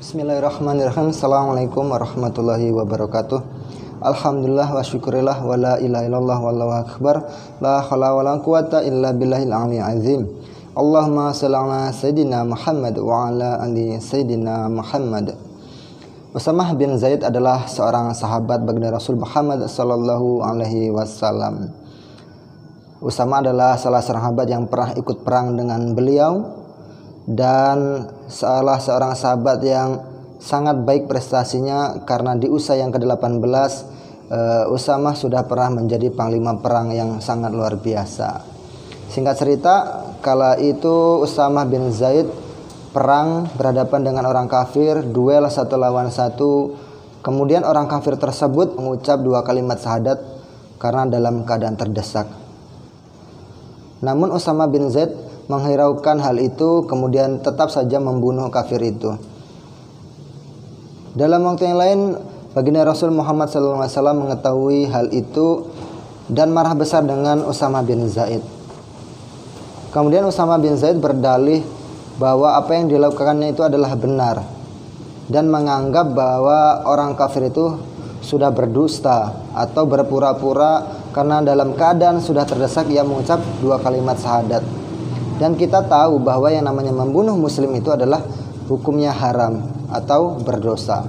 Bismillahirrahmanirrahim. Assalamualaikum warahmatullahi wabarakatuh. Alhamdulillah wa syukurillah wa la ilaha illallah wallahu akbar. La haula wa la quwata illa billahil aliyyil azim. Allahumma shalli ala sayidina Muhammad wa ala ali sayidina Muhammad. Usamah bin Zaid adalah seorang sahabat baginda Rasul Muhammad sallallahu alaihi wasallam. Usamah adalah salah seorang sahabat yang pernah ikut perang dengan beliau dan salah seorang sahabat yang sangat baik prestasinya karena di usia yang ke-18 Usamah sudah pernah menjadi panglima perang yang sangat luar biasa. Singkat cerita, kala itu Usamah bin Zaid perang berhadapan dengan orang kafir, duel satu lawan satu. Kemudian orang kafir tersebut mengucap 2 kalimat syahadat karena dalam keadaan terdesak. Namun Usamah bin Zaid menghiraukan hal itu, kemudian tetap saja membunuh kafir itu. Dalam waktu yang lain, baginda Rasul Muhammad SAW mengetahui hal itu dan marah besar dengan Usamah bin Zaid. Kemudian Usamah bin Zaid berdalih bahwa apa yang dilakukannya itu adalah benar dan menganggap bahwa orang kafir itu sudah berdusta atau berpura-pura karena dalam keadaan sudah terdesak ia mengucap 2 kalimat syahadat. Dan kita tahu bahwa yang namanya membunuh muslim itu adalah hukumnya haram atau berdosa.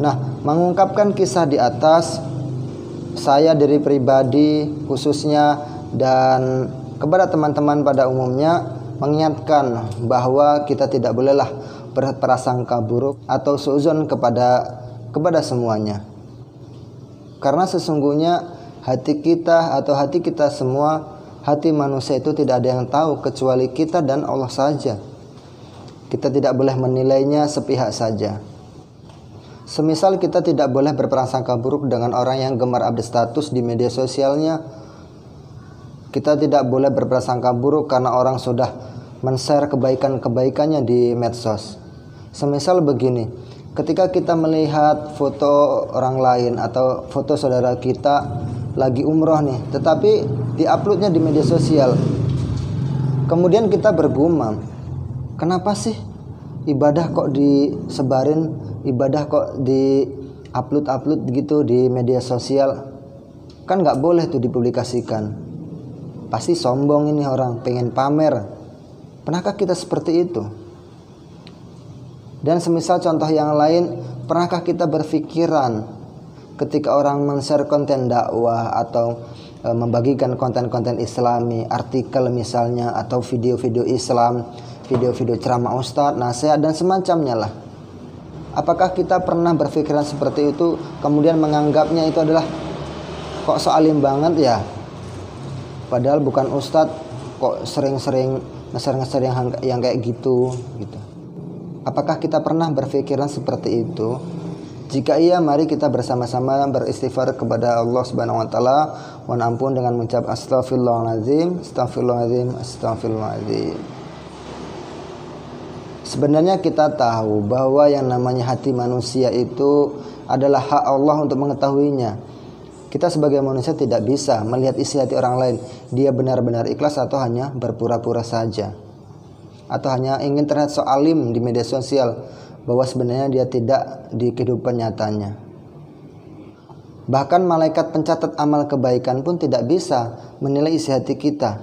Nah, mengungkapkan kisah di atas, saya dari pribadi khususnya dan kepada teman-teman pada umumnya mengingatkan bahwa kita tidak bolehlah berprasangka buruk atau suudzon kepada semuanya. Karena sesungguhnya hati kita semua, hati manusia itu tidak ada yang tahu kecuali kita dan Allah saja. Kita tidak boleh menilainya sepihak saja. Semisal kita tidak boleh berprasangka buruk dengan orang yang gemar update status di media sosialnya. Kita tidak boleh berprasangka buruk karena orang sudah men-share kebaikan-kebaikannya di medsos. Semisal begini, ketika kita melihat foto orang lain atau foto saudara kita lagi umroh nih, tetapi diuploadnya di media sosial, kemudian kita bergumam, kenapa sih ibadah kok disebarin, ibadah kok di-upload gitu di media sosial? Kan gak boleh tuh dipublikasikan, pasti sombong ini orang, pengen pamer. Pernahkah kita seperti itu? Dan semisal contoh yang lain, pernahkah kita berpikiran ketika orang men-share konten dakwah atau membagikan konten-konten islami, artikel misalnya, atau video-video Islam, video-video ceramah ustadz, nasihat dan semacamnya lah. Apakah kita pernah berpikiran seperti itu, kemudian menganggapnya itu adalah kok so alim banget ya, padahal bukan ustadz, kok sering-sering ngeser-ngeser yang kayak gitu. Apakah kita pernah berpikiran seperti itu? Jika iya, mari kita bersama-sama beristighfar kepada Allah Subhanahu wa taala, mohon ampun dengan mengucap astagfirullahaladzim, astagfirullahaladzim, astagfirullahaladzim. Sebenarnya kita tahu bahwa yang namanya hati manusia itu adalah hak Allah untuk mengetahuinya. Kita sebagai manusia tidak bisa melihat isi hati orang lain, dia benar-benar ikhlas atau hanya berpura-pura saja, atau hanya ingin terlihat so alim di media sosial, bahwa sebenarnya dia tidak di kehidupan nyatanya. Bahkan malaikat pencatat amal kebaikan pun tidak bisa menilai isi hati kita.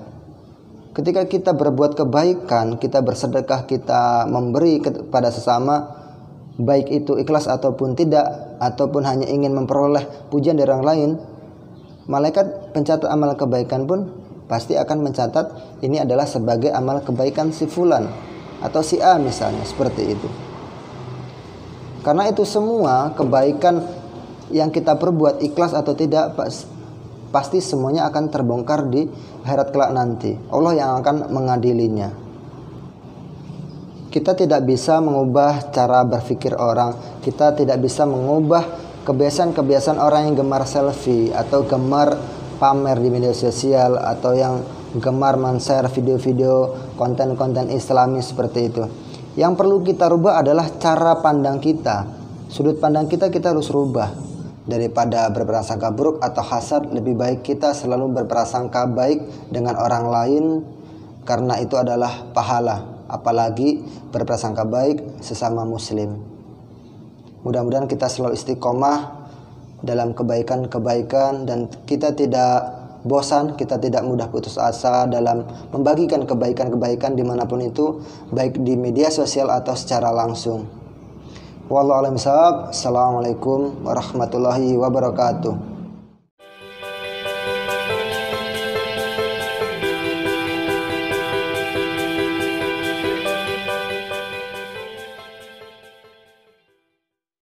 Ketika kita berbuat kebaikan, kita bersedekah, kita memberi kepada sesama, baik itu ikhlas ataupun tidak, ataupun hanya ingin memperoleh pujian dari orang lain, malaikat pencatat amal kebaikan pun pasti akan mencatat ini adalah sebagai amal kebaikan si fulan atau si A misalnya, seperti itu. Karena itu semua kebaikan yang kita perbuat, ikhlas atau tidak, pasti semuanya akan terbongkar di akhirat kelak nanti. Allah yang akan mengadilinya. Kita tidak bisa mengubah cara berpikir orang. Kita tidak bisa mengubah kebiasaan-kebiasaan orang yang gemar selfie atau gemar pamer di media sosial atau yang gemar men-share video-video konten-konten islami seperti itu. Yang perlu kita rubah adalah cara pandang kita. Sudut pandang kita harus rubah. Daripada berprasangka buruk atau hasad, lebih baik kita selalu berprasangka baik dengan orang lain, karena itu adalah pahala. apalagi berprasangka baik sesama muslim. Mudah-mudahan kita selalu istiqomah dalam kebaikan-kebaikan dan kita tidak bosan, kita tidak mudah putus asa dalam membagikan kebaikan-kebaikan dimanapun itu, baik di media sosial atau secara langsung. Wallahu a'lam bishawab. Assalamualaikum warahmatullahi wabarakatuh.